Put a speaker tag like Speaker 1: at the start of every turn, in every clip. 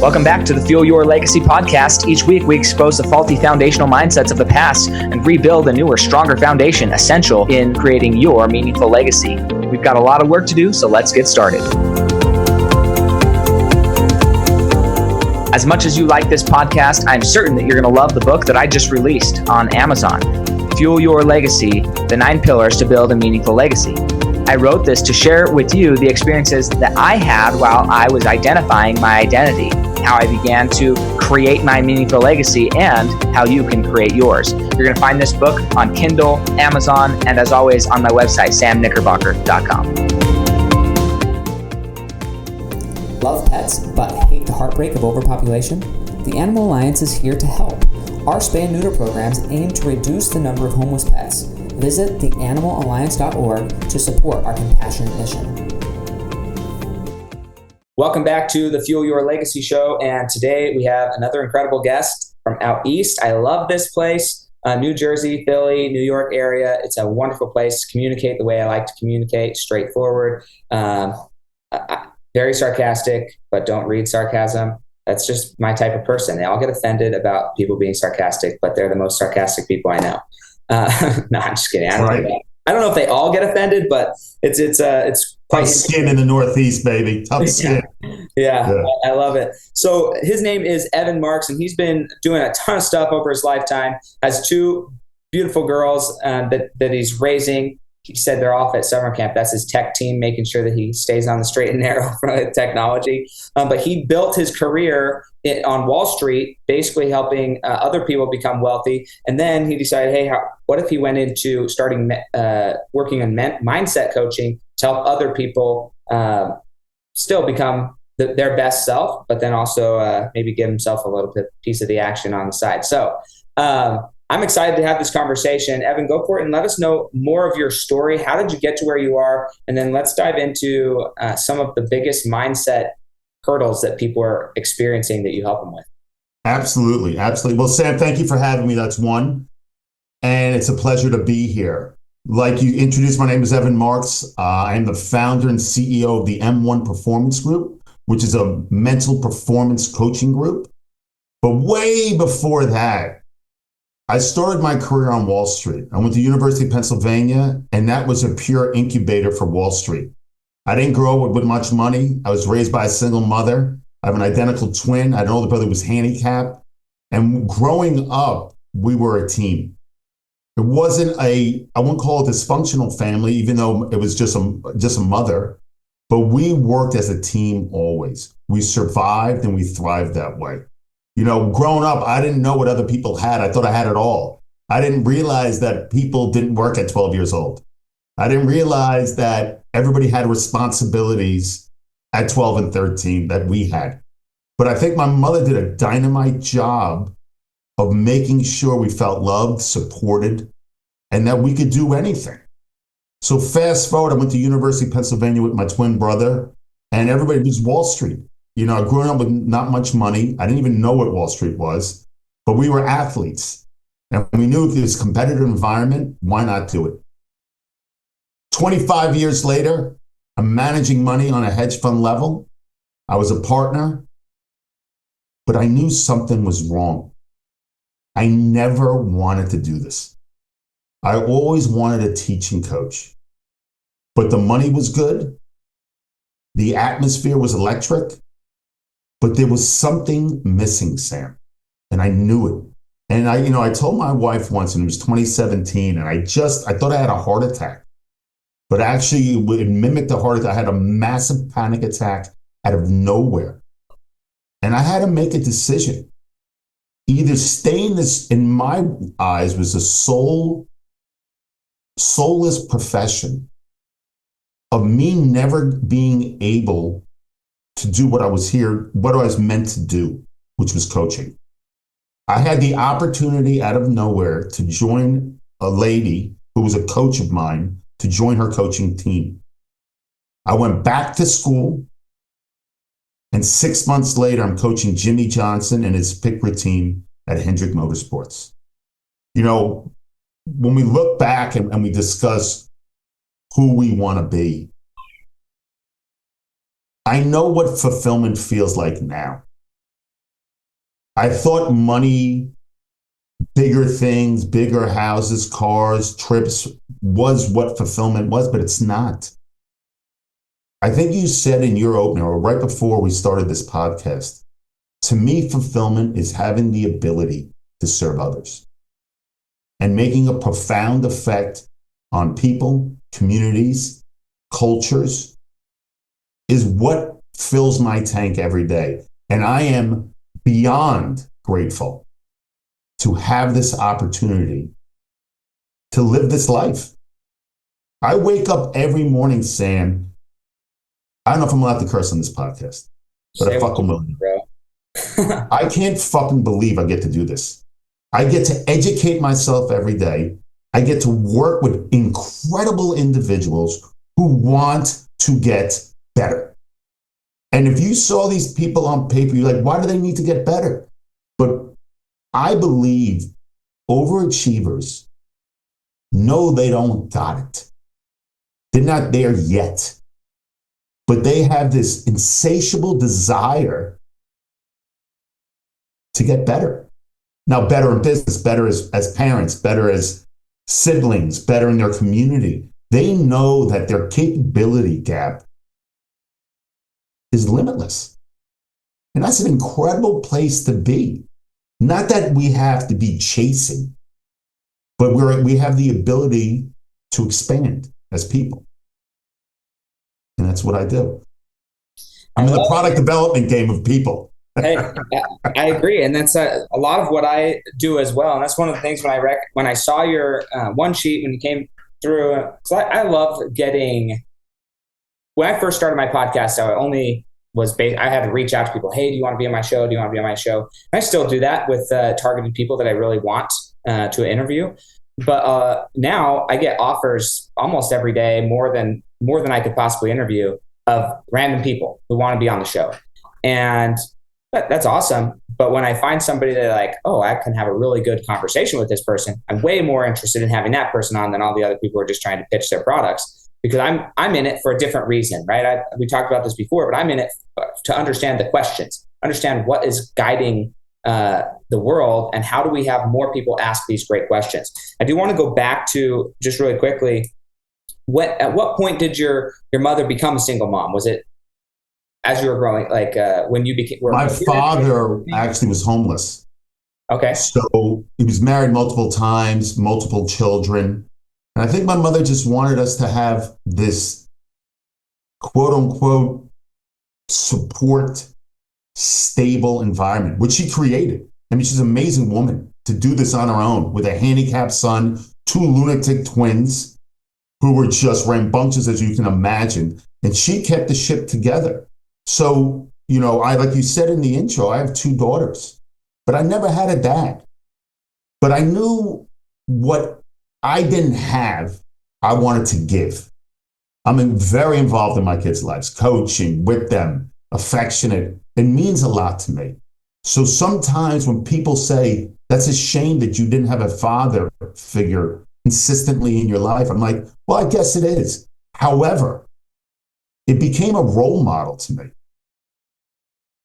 Speaker 1: Welcome back to the Fuel Your Legacy podcast. Each week, we expose the faulty foundational mindsets of the past and rebuild a newer, stronger foundation essential in creating your meaningful legacy. We've got a lot of work to do, so let's get started. As much as you like this podcast, I'm certain that you're going to love the book that I just released on Amazon, Fuel Your Legacy, The 9 Pillars to Build a Meaningful Legacy. I wrote this to share with you the experiences that I had while I was identifying my identity, how I began to create my meaningful legacy, and how you can create yours. You're going to find this book on Kindle, Amazon, and as always on my website, samknickerbocker.com.
Speaker 2: Love pets, but hate the heartbreak of overpopulation? The Animal Alliance is here to help. Our spay and neuter programs aim to reduce the number of homeless pets. Visit theanimalalliance.org to support our compassionate mission.
Speaker 1: Welcome back to the Fuel Your Legacy show, and today we have another incredible guest from out east. I love this place, New Jersey, Philly, New York area. It's a wonderful place to communicate the way I like to communicate, straightforward, very sarcastic, but don't read sarcasm. That's just my type of person. They all get offended about people being sarcastic, but they're the most sarcastic people I know. No, I'm just kidding. I don't know if they all get offended, but it's
Speaker 3: tough skin in the Northeast, baby. Tough skin.
Speaker 1: Yeah, I love it. So his name is Evan Marks, and he's been doing a ton of stuff over his lifetime. Has 2 beautiful girls that he's raising. He said they're off at summer camp. That's his tech team, making sure that he stays on the straight and narrow for technology. But he built his career on Wall Street, basically helping other people become wealthy. And then he decided, hey, what if he went into starting working on mindset coaching to help other people still become their best self, but then also maybe give himself a little bit piece of the action on the side. So I'm excited to have this conversation. Evan, go for it and let us know more of your story. How did you get to where you are? And then let's dive into some of the biggest mindset hurdles that people are experiencing that you help them with.
Speaker 3: Absolutely. Absolutely. Well, Sam, thank you for having me. That's one. And it's a pleasure to be here. Like you introduced, my name is Evan Marks. I am the founder and CEO of the M1 Performance Group, which is a mental performance coaching group. But way before that, I started my career on Wall Street. I went to University of Pennsylvania, and that was a pure incubator for Wall Street. I didn't grow up with much money. I was raised by a single mother. I have an identical twin. I had an older brother who was handicapped. And growing up, we were a team. It wasn't I wouldn't call it a dysfunctional family, even though it was just a mother. But we worked as a team always. We survived and we thrived that way. You know, growing up, I didn't know what other people had. I thought I had it all. I didn't realize that people didn't work at 12 years old. I didn't realize that everybody had responsibilities at 12 and 13 that we had. But I think my mother did a dynamite job of making sure we felt loved, supported, and that we could do anything. So fast forward, I went to University of Pennsylvania with my twin brother, and everybody was Wall Street. You know, growing up with not much money, I didn't even know what Wall Street was, but we were athletes. And we knew if this competitive environment, why not do it? 25 years later, I'm managing money on a hedge fund level. I was a partner, but I knew something was wrong. I never wanted to do this. I always wanted a teaching coach, but the money was good. The atmosphere was electric. But there was something missing, Sam, and I knew it. And I told my wife once, and it was 2017, and I thought I had a heart attack. But actually, it mimicked a heart attack. I had a massive panic attack out of nowhere. And I had to make a decision. Either stay in this, in my eyes, was a soulless profession of me never being able to do what I was meant to do, which was coaching. I had the opportunity out of nowhere to join a lady who was a coach of mine, to join her coaching team. I went back to school, and 6 months later, I'm coaching Jimmy Johnson and his Pickford team at Hendrick Motorsports. You know, when we look back and we discuss who we want to be, I know what fulfillment feels like now. I thought money, bigger things, bigger houses, cars, trips was what fulfillment was, but it's not. I think you said in your opener, or right before we started this podcast, to me, fulfillment is having the ability to serve others and making a profound effect on people, communities, cultures is what fills my tank every day. And I am beyond grateful to have this opportunity to live this life. I wake up every morning, Sam. I don't know if I'm allowed to curse on this podcast, but I fucking will. I can't fucking believe I get to do this. I get to educate myself every day. I get to work with incredible individuals who want to get better. And if you saw these people on paper, you're like, why do they need to get better? But I believe overachievers know they don't got it. They're not there yet. But they have this insatiable desire to get better. Now, better in business, better as parents, better as siblings, better in their community. They know that their capability gap is limitless. And that's an incredible place to be. Not that we have to be chasing, but we have the ability to expand as people. And that's what I do. I'm in the product development game of people.
Speaker 1: Hey, I agree, and that's a lot of what I do as well. And that's one of the things when I saw your one sheet when you came through. So I love getting. When I first started my podcast, I had to reach out to people. Hey, do you want to be on my show? Do you want to be on my show? And I still do that with targeted people that I really want to interview. But now I get offers almost every day, more than I could possibly interview, of random people who want to be on the show, and that's awesome. But when I find somebody that like, oh, I can have a really good conversation with this person, I'm way more interested in having that person on than all the other people who are just trying to pitch their products, because I'm in it for a different reason, right? We talked about this before, but I'm in it to understand the questions, understand what is guiding the world, and how do we have more people ask these great questions. I do want to go back to just really quickly. At what point did your mother become a single mom? Was it as you were growing, like when you became?
Speaker 3: My father actually was homeless.
Speaker 1: Okay.
Speaker 3: So he was married multiple times, multiple children. And I think my mother just wanted us to have this quote unquote support, stable environment, which she created. I mean, she's an amazing woman to do this on her own with a handicapped son, 2 lunatic twins who were just rambunctious as you can imagine. And she kept the ship together. So, like you said in the intro, I have 2 daughters, but I never had a dad. But I knew what I didn't have, I wanted to give. I'm very involved in my kids' lives, coaching with them, affectionate. It means a lot to me. So sometimes when people say, that's a shame that you didn't have a father figure consistently in your life, I'm like, well, I guess it is. However, it became a role model to me.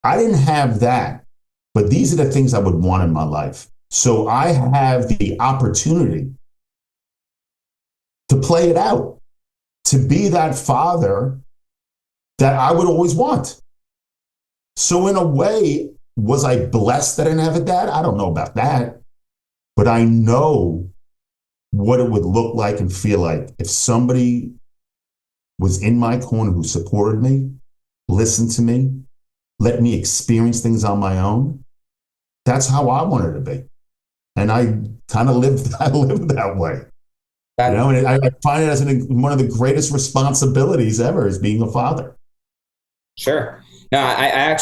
Speaker 3: I didn't have that, but these are the things I would want in my life. So I have the opportunity to play it out, to be that father that I would always want. So in a way, was I blessed that I didn't have a dad? I don't know about that, but I know what it would look like and feel like if somebody was in my corner who supported me, listened to me, let me experience things on my own. That's how I wanted to be. And I kind of lived that way. And I find it as one of the greatest responsibilities ever is being a father.
Speaker 1: Sure. No, I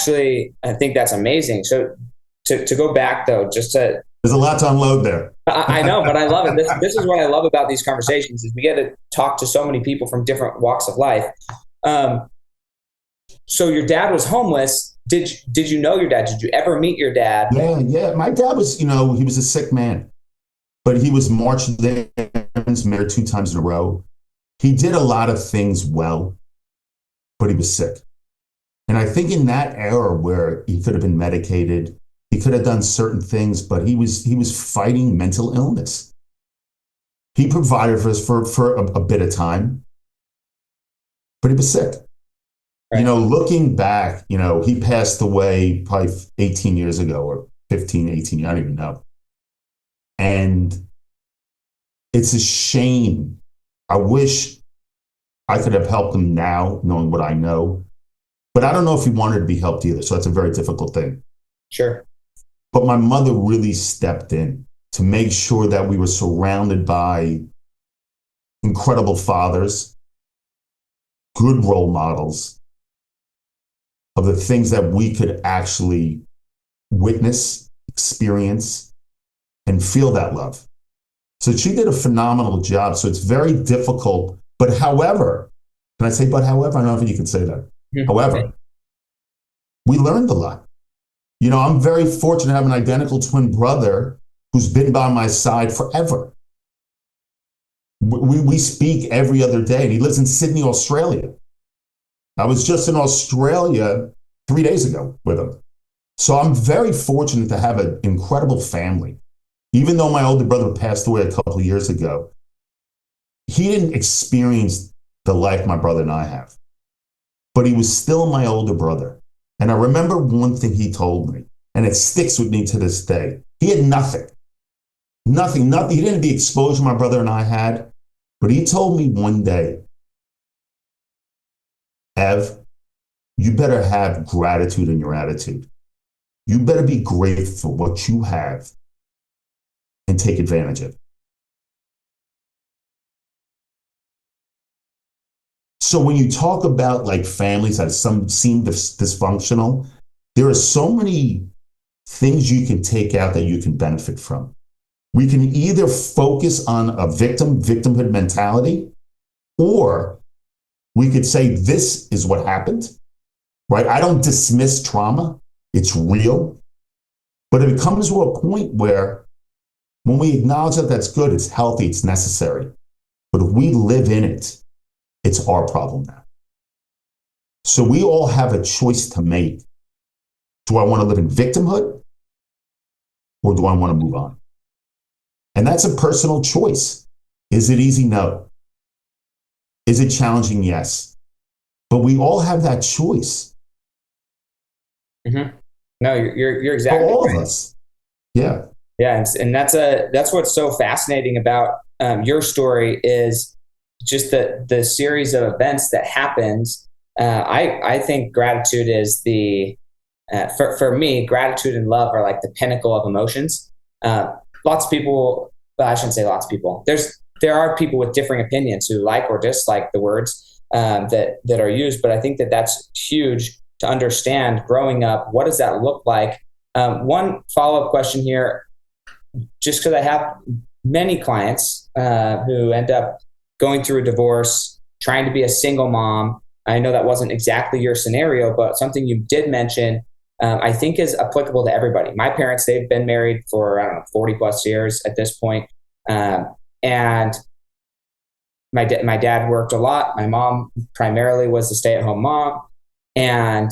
Speaker 1: think that's amazing. So to go back though,
Speaker 3: there's a lot to unload there.
Speaker 1: I know, but I love it. This is what I love about these conversations is we get to talk to so many people from different walks of life. So your dad was homeless. Did you know your dad? Did you ever meet your dad?
Speaker 3: Yeah. My dad was, he was a sick man, but he was marching married 2 times in a row. He did a lot of things well, but he was sick. And I think in that era where he could have been medicated, He could have done certain things, but he was fighting mental illness. He provided for us for a bit of time, but he was sick.
Speaker 1: Right.
Speaker 3: Looking back, he passed away probably 18 years ago or 15, 18, I don't even know. And it's a shame. I wish I could have helped him now, knowing what I know. But I don't know if he wanted to be helped either. So that's a very difficult thing.
Speaker 1: Sure.
Speaker 3: But my mother really stepped in to make sure that we were surrounded by incredible fathers, good role models of the things that we could actually witness, experience, and feel that love. So she did a phenomenal job. So it's very difficult. But however, can I say, but however? I don't know if you can say that. Mm-hmm. However, we learned a lot. I'm very fortunate to have an identical twin brother who's been by my side forever. We speak every other day, and he lives in Sydney, Australia. I was just in Australia 3 days ago with him. So I'm very fortunate to have an incredible family. Even though my older brother passed away a couple of years ago, he didn't experience the life my brother and I have. But he was still my older brother. And I remember one thing he told me, and it sticks with me to this day. He had nothing. Nothing. He didn't have the exposure my brother and I had. But he told me one day, Ev, you better have gratitude in your attitude. You better be grateful for what you have and take advantage of it. So when you talk about like families that some seem dysfunctional, there are so many things you can take out that you can benefit from. We can either focus on a victimhood mentality, or we could say, this is what happened, right? I don't dismiss trauma. It's real. But it comes to a point where when we acknowledge that that's good, it's healthy, it's necessary. But if we live in it, it's our problem now. So we all have a choice to make. Do I want to live in victimhood, or do I want to move on? And that's a personal choice. Is it easy? No. Is it challenging? Yes. But we all have that choice.
Speaker 1: Mm-hmm. No, you're exactly
Speaker 3: for all
Speaker 1: right.
Speaker 3: of us. Yeah.
Speaker 1: Yeah, and that's what's so fascinating about your story is just the series of events that happens. I think gratitude is for me, gratitude and love are like the pinnacle of emotions. Lots of people, well, I shouldn't say lots of people. There are people with differing opinions who like or dislike the words that are used, but I think that's huge to understand growing up. What does that look like? One follow-up question here, just because I have many clients who end up going through a divorce, trying to be a single mom. I know that wasn't exactly your scenario, but something you did mention, I think is applicable to everybody. My parents, they've been married for, 40 plus years at this point. And my dad worked a lot. My mom primarily was the stay-at-home mom. And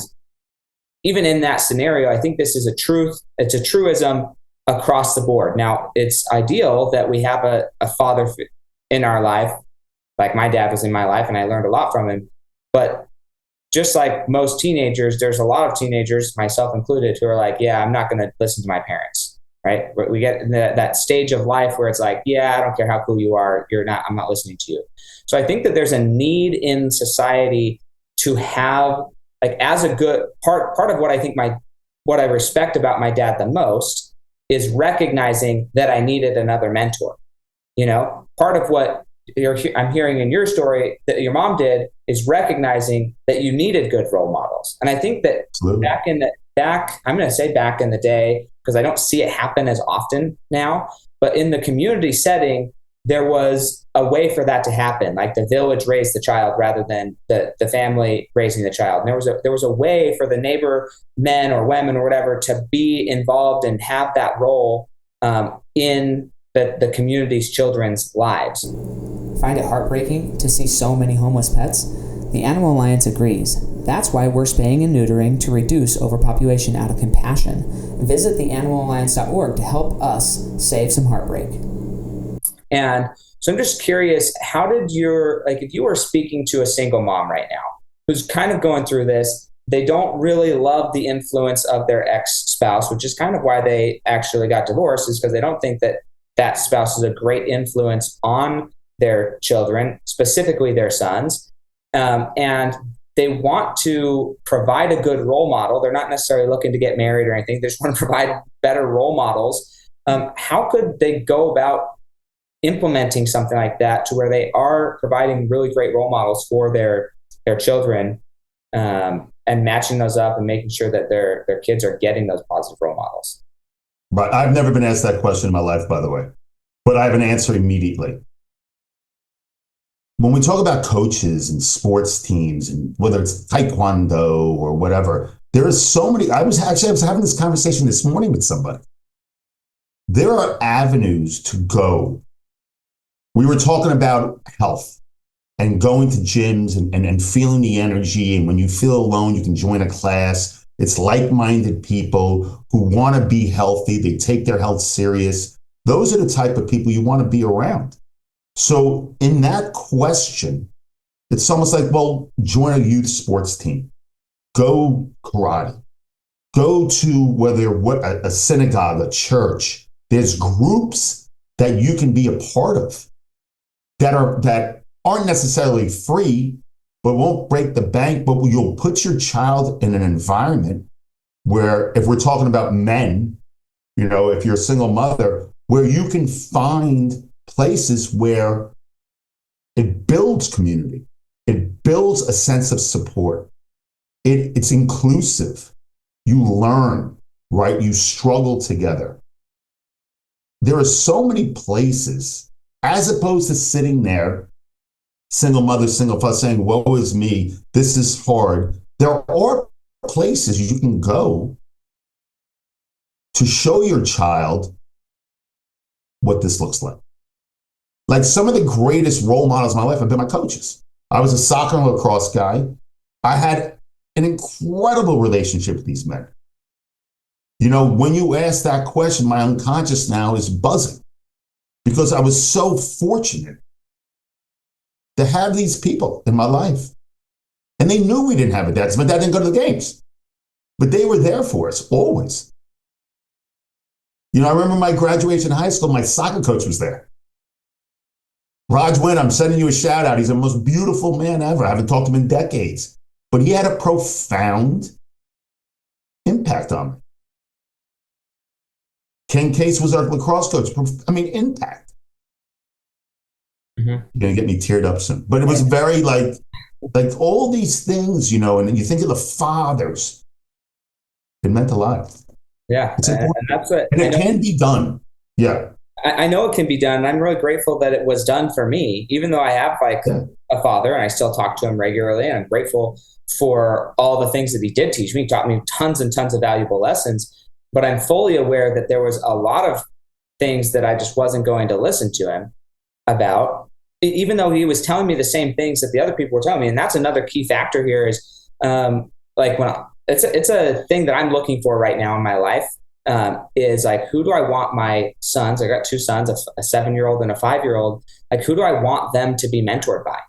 Speaker 1: even in that scenario, I think this is a truth. It's a truism across the board. Now, it's ideal that we have a father in our life, like my dad was in my life, and I learned a lot from him. But just like most teenagers, there's a lot of teenagers, myself included, who are like, yeah, I'm not going to listen to my parents, right? We get in that stage of life where it's like, yeah, I don't care how cool you are. I'm not listening to you. So I think that there's a need in society to have, like, as a good part of what I think what I respect about my dad the most is recognizing that I needed another mentor. Part of what I'm hearing in your story that your mom did is recognizing that you needed good role models. And I think that
Speaker 3: Absolutely.
Speaker 1: I'm going to say back in the day, because I don't see it happen as often now, but in the community setting, there was a way for that to happen. Like the village raised the child rather than the family raising the child. And there was a way for the neighbor men or women or whatever to be involved and have that role in the community's children's lives.
Speaker 2: Find it heartbreaking to see so many homeless pets? The Animal Alliance agrees. That's why we're spaying and neutering to reduce overpopulation out of compassion. Visit theanimalalliance.org to help us save some heartbreak.
Speaker 1: And so I'm just curious, how did if you were speaking to a single mom right now who's kind of going through this, they don't really love the influence of their ex-spouse, which is kind of why they actually got divorced, is because they don't think that that spouse is a great influence on their children, specifically their sons. And they want to provide a good role model. They're not necessarily looking to get married or anything. They just want to provide better role models. How could they go about implementing something like that to where they are providing really great role models for their children, and matching those up and making sure that their kids are getting those positive role models?
Speaker 3: Right. I've never been asked that question in my life, by the way, but I have an answer immediately. When we talk about coaches and sports teams, and whether it's taekwondo or whatever, there are so many. I was having this conversation this morning with somebody. There are avenues to go. We were talking about health and going to gyms and feeling the energy. And when you feel alone, you can join a class. It's like-minded people who want to be healthy. They take their health serious. Those are the type of people you want to be around. So in that question, it's almost like, well, join a youth sports team, go karate, go to a synagogue, a church. There's groups that you can be a part of that aren't necessarily free, but won't break the bank, but you'll put your child in an environment where, if we're talking about men, if you're a single mother, where you can find places where it builds community, it builds a sense of support. It's inclusive. You learn, right? You struggle together. There are so many places, as opposed to sitting there, single mother, single father, saying, woe is me, this is hard. There are places you can go to show your child what this looks like. Like, some of the greatest role models in my life have been my coaches. I was a soccer and lacrosse guy. I had an incredible relationship with these men. When you ask that question, my unconscious now is buzzing, because I was so fortunate to have these people in my life. And they knew we didn't have a dad. My dad didn't go to the games, but they were there for us always. I remember my graduation in high school, my soccer coach was there. Raj Wynn, I'm sending you a shout out. He's the most beautiful man ever. I haven't talked to him in decades, but he had a profound impact on me. Ken Case was our lacrosse coach. Impact. Mm-hmm. You're going to get me teared up soon. But it was very like all these things, and then you think of the fathers. It meant a lot.
Speaker 1: Yeah.
Speaker 3: It's important.
Speaker 1: And that's what,
Speaker 3: and it can be done. Yeah.
Speaker 1: I know it can be done. And I'm really grateful that it was done for me, even though I have a father and I still talk to him regularly. And I'm grateful for all the things that he did teach me. He taught me tons and tons of valuable lessons. But I'm fully aware that there was a lot of things that I just wasn't going to listen to him about, even though he was telling me the same things that the other people were telling me. And that's another key factor here is it's a thing that I'm looking for right now in my life, is like, who do I want my sons? I got two sons, a 7-year-old and a 5-year-old. Like, who do I want them to be mentored by?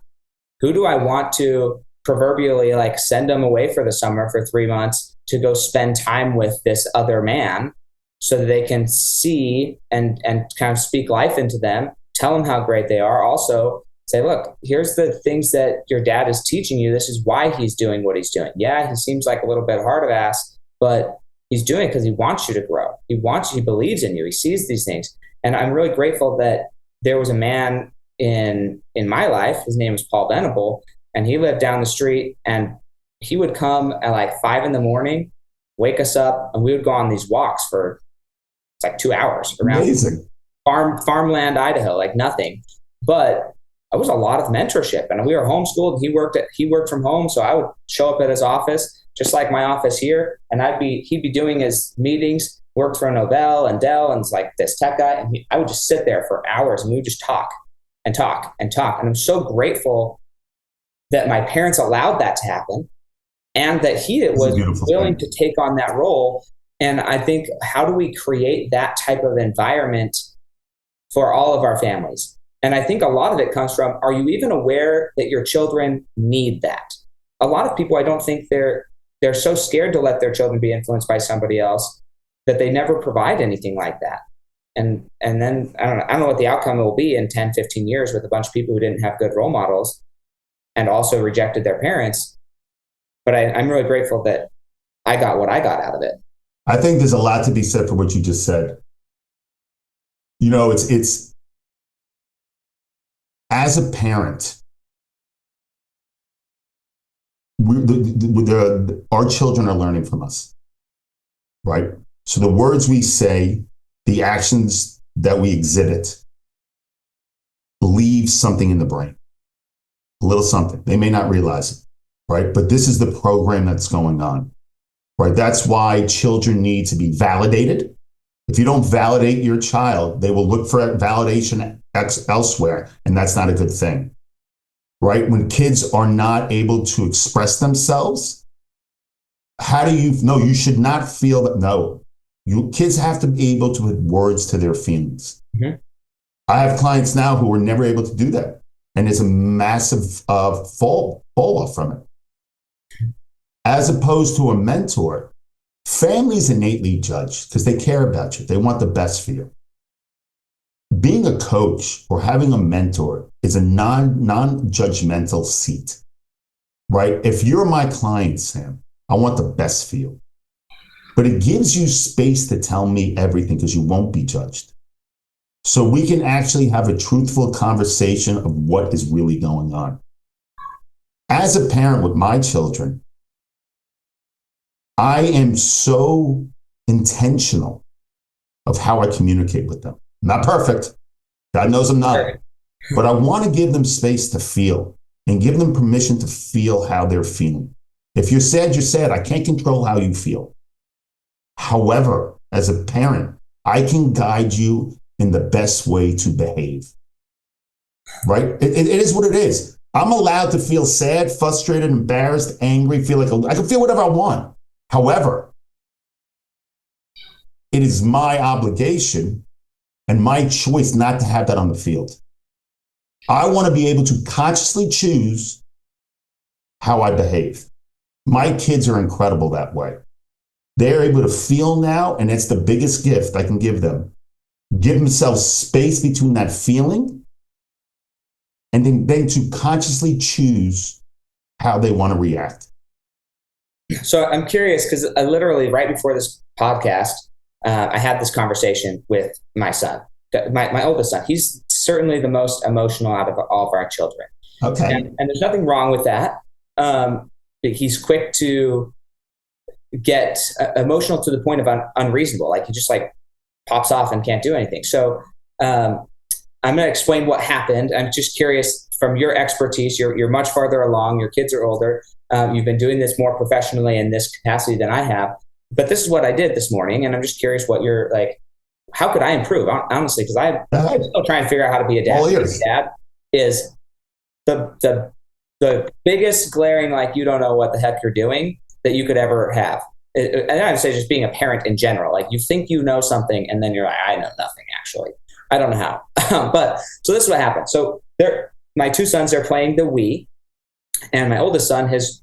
Speaker 1: Who do I want to proverbially send them away for the summer for 3 months to go spend time with this other man, so that they can see and kind of speak life into them, tell them how great they are. Also say, look, here's the things that your dad is teaching you. This is why he's doing what he's doing. Yeah, he seems like a little bit hard of ass, but he's doing it because he wants you to grow. He believes in you. He sees these things. And I'm really grateful that there was a man in my life. His name is Paul Venable, and he lived down the street, and he would come at 5 a.m, wake us up, and we would go on these walks for 2 hours around
Speaker 3: Amazing.
Speaker 1: Farmland, Idaho, nothing. But it was a lot of mentorship, and we were homeschooled. He worked from home, so I would show up at his office, just like my office here, and he'd be doing his meetings, worked for Novell and Dell, and it's this tech guy, and I would just sit there for hours, and we would just talk and talk and talk. And I'm so grateful that my parents allowed that to happen, and that he was willing to take on that role. And I think, how do we create that type of environment for all of our families? And I think a lot of it comes from, are you even aware that your children need that? A lot of people, I don't think they're so scared to let their children be influenced by somebody else that they never provide anything like that. And then I don't know what the outcome will be in 10, 15 years with a bunch of people who didn't have good role models and also rejected their parents. But I'm really grateful that I got what I got out of it.
Speaker 3: I think there's a lot to be said for what you just said. You know, it's as a parent, our children are learning from us, right? So the words we say, the actions that we exhibit, leave something in the brain, a little something. They may not realize it, right? But this is the program that's going on, right? That's why children need to be validated. If you don't validate your child, they will look for validation elsewhere, and that's not a good thing, right? When kids are not able to express themselves, how do you know? You should not feel that. No, kids have to be able to put words to their feelings. Mm-hmm. I have clients now who were never able to do that, and it's a massive fall off from it. As opposed to a mentor, families innately judge because they care about you. They want the best for you. Being a coach or having a mentor is a non-judgmental seat, right? If you're my client, Sam, I want the best for you. But it gives you space to tell me everything because you won't be judged. So we can actually have a truthful conversation of what is really going on. As a parent with my children, I am so intentional of how I communicate with them. Not perfect. God knows I'm not. But I want to give them space to feel and give them permission to feel how they're feeling. If you're sad, you're sad. I can't control how you feel. However, as a parent, I can guide you in the best way to behave. Right? It is what it is. I'm allowed to feel sad, frustrated, embarrassed, angry, I can feel whatever I want. However, it is my obligation and my choice not to have that on the field. I want to be able to consciously choose how I behave. My kids are incredible that way. They're able to feel now, and it's the biggest gift I can give them. Give themselves space between that feeling and then to consciously choose how they want to react.
Speaker 1: So I'm curious because I literally right before this podcast, I had this conversation with my son, my oldest son. He's certainly the most emotional out of all of our children.
Speaker 3: Okay.
Speaker 1: And there's nothing wrong with that. He's quick to get emotional to the point of unreasonable. Like he just pops off and can't do anything. So I'm going to explain what happened. I'm just curious from your expertise. You're much farther along. Your kids are older. You've been doing this more professionally in this capacity than I have. But this is what I did this morning, and I'm just curious what you're like. How could I improve? Honestly, because I'm still trying to figure out how to be a dad. Dad is the biggest glaring you don't know what the heck you're doing that you could ever have. And I would say just being a parent in general. Like you think you know something, and then you're like, I know nothing. Actually, I don't know how. But so this is what happened. So my two sons are playing the Wii, and my oldest son, his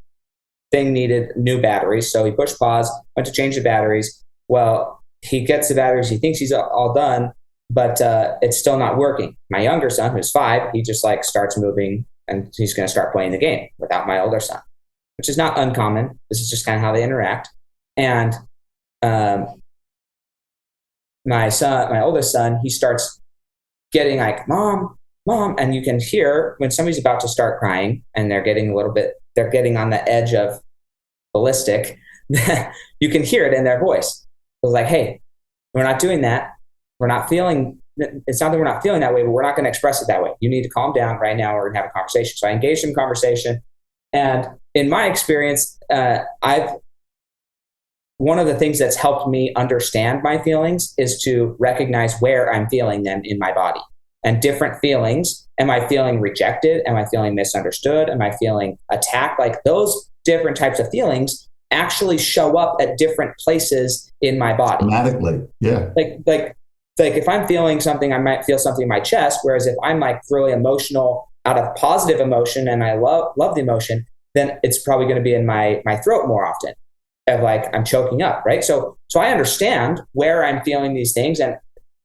Speaker 1: thing needed new batteries. So he pushed pause, went to change the batteries. Well, he gets the batteries. He thinks he's all done, but it's still not working. My younger son, who's 5, he just starts moving, and he's going to start playing the game without my older son, which is not uncommon. This is just kind of how they interact. And my oldest son, he starts getting like, Mom, and you can hear when somebody's about to start crying and they're getting on the edge of ballistic, you can hear it in their voice. It was like, hey, we're not doing that. We're not feeling, it's not that we're not feeling that way, but we're not going to express it that way. You need to calm down right now or have a conversation. So I engaged in conversation. And in my experience, one of the things that's helped me understand my feelings is to recognize where I'm feeling them in my body. and different feelings. Am I feeling rejected? Am I feeling misunderstood? Am I feeling attacked? Like those different types of feelings actually show up at different places in my body.
Speaker 3: Automatically, yeah.
Speaker 1: Like if I'm feeling something, I might feel something in my chest. Whereas if I'm like really emotional out of positive emotion and I love the emotion, then it's probably going to be in my throat more often, of like I'm choking up, right? So I understand where I'm feeling these things, and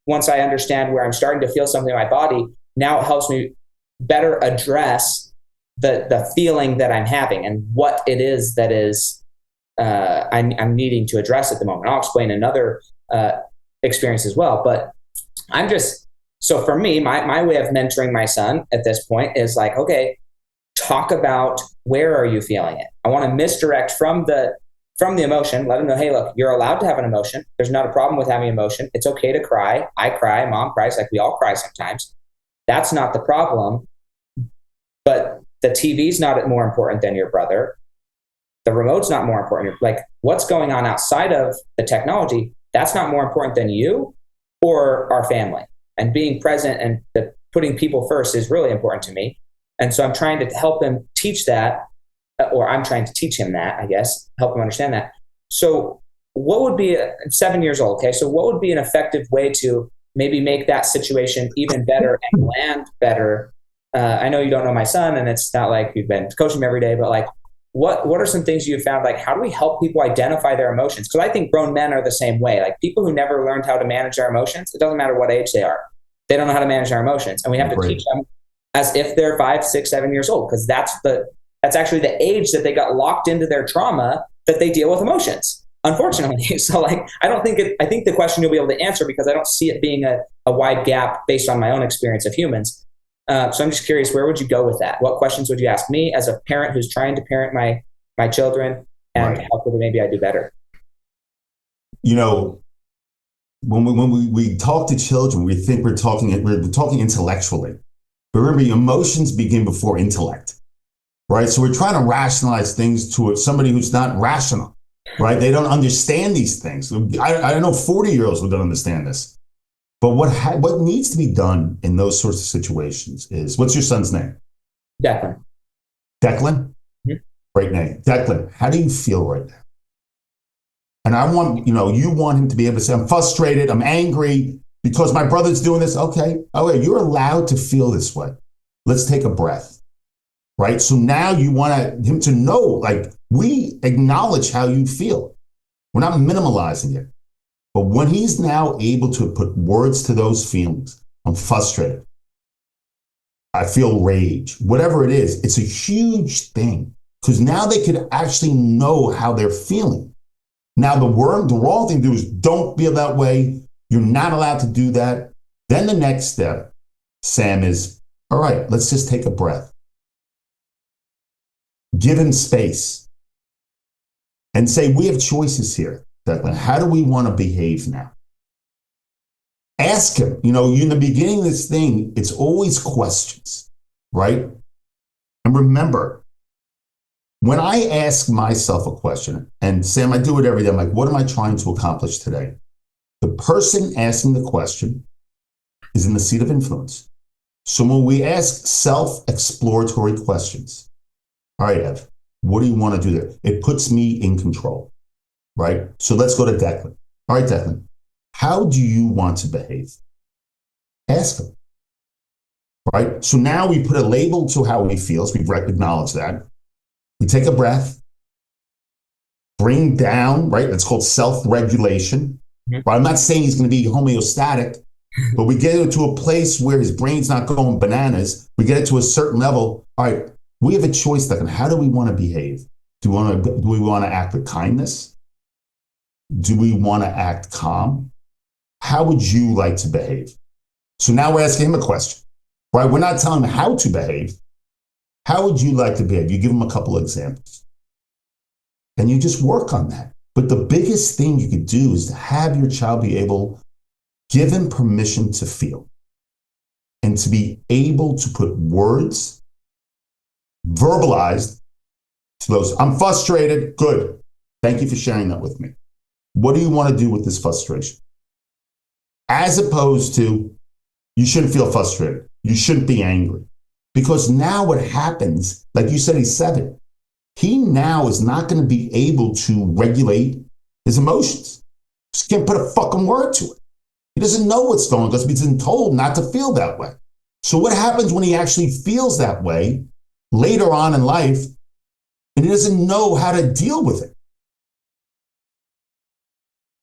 Speaker 1: once I understand where I'm starting to feel something in my body, now it helps me better address the feeling that I'm having and what it is that is I'm needing to address at the moment. I'll explain another experience as well, but so for me, my way of mentoring my son at this point is like, okay, talk about where are you feeling it? I want to misdirect from the emotion, let him know, hey, look, you're allowed to have an emotion. There's not a problem with having emotion. It's okay to cry. I cry, mom cries, like we all cry sometimes. That's not the problem. But the TV's not more important than your brother. The remote's not more important. Like what's going on outside of the technology, that's not more important than you or our family. And being present and putting people first is really important to me. And so I'm trying to help him teach that, or I'm trying to teach him that, I guess, help him understand that. So what would be 7 years old? Okay. So what would be an effective way to maybe make that situation even better and land better? I know you don't know my son and it's not like you've been coaching him every day, but like, what are some things you've found? Like, how do we help people identify their emotions? Because I think grown men are the same way. Like people who never learned how to manage their emotions, it doesn't matter what age they are. They don't know how to manage their emotions. And we have to teach them as if they're 5, 6, 7 years old, because that's actually the age that they got locked into their trauma that they deal with emotions, unfortunately. So like, I think the question you'll be able to answer, because I don't see it being a wide gap based on my own experience of humans. So I'm just curious, where would you go with that? What questions would you ask me as a parent who's trying to parent my children, and how could maybe I do better?
Speaker 3: You know, when we talk to children, we think we're talking intellectually. But remember, emotions begin before intellect, right? So we're trying to rationalize things to somebody who's not rational, right? They don't understand these things. I know 40-year-olds who don't understand this. But what needs to be done in those sorts of situations is, what's your son's name?
Speaker 1: Declan.
Speaker 3: Declan? Mm-hmm. Great name. Declan, how do you feel right now? And I want, you want him to be able to say, I'm frustrated, I'm angry because my brother's doing this. Okay, you're allowed to feel this way. Let's take a breath, right? So now you want him to know, like, we acknowledge how you feel. We're not minimalizing it. But when he's now able to put words to those feelings, I'm frustrated, I feel rage, whatever it is, it's a huge thing, because now they could actually know how they're feeling. Now the wrong thing to do is don't feel that way. You're not allowed to do that. Then the next step, Sam, is, all right, let's just take a breath. Give him space and say, we have choices here. How do we want to behave now? Ask him. In the beginning of this thing, it's always questions, right? And remember, when I ask myself a question, and Sam, I do it every day, I'm like, what am I trying to accomplish today? The person asking the question is in the seat of influence. So when we ask self-exploratory questions, all right, Ev, what do you want to do there? It puts me in control. Right? So let's go to Declan. All right, Declan, how do you want to behave? Ask him. Right? So now we put a label to how he feels. We've acknowledged that. We take a breath, bring down, right? That's called self-regulation. Mm-hmm. Right? I'm not saying he's going to be homeostatic, but we get it to a place where his brain's not going bananas. We get it to a certain level. All right, we have a choice, Declan. How do we want to behave? Do we want to act with kindness? Do we want to act calm? How would you like to behave? So now we're asking him a question, right? We're not telling him how to behave. How would you like to behave? You give him a couple of examples. And you just work on that. But the biggest thing you could do is to have your child be able, give him permission to feel and to be able to put words, verbalized to those. I'm frustrated. Good. Thank you for sharing that with me. What do you want to do with this frustration? As opposed to, You shouldn't feel frustrated. You shouldn't be angry. Because now what happens, like you said, he's 7. He now is not going to be able to regulate his emotions. Just can't put a fucking word to it. He doesn't know what's going on because he's been told not to feel that way. So what happens when he actually feels that way later on in life and he doesn't know how to deal with it?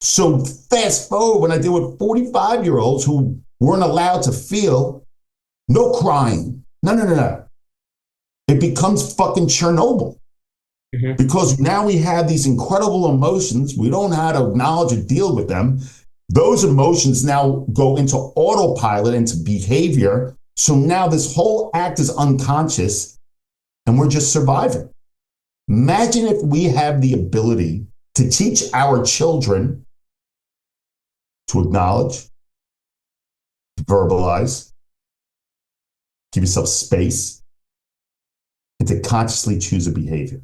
Speaker 3: So fast forward when I deal with 45-year-olds who weren't allowed to feel, no crying. No. It becomes fucking Chernobyl. Mm-hmm. Because now we have these incredible emotions. We don't know how to acknowledge or deal with them. Those emotions now go into autopilot, into behavior. So now this whole act is unconscious and we're just surviving. Imagine if we have the ability to teach our children to acknowledge, to verbalize, give yourself space, and to consciously choose a behavior.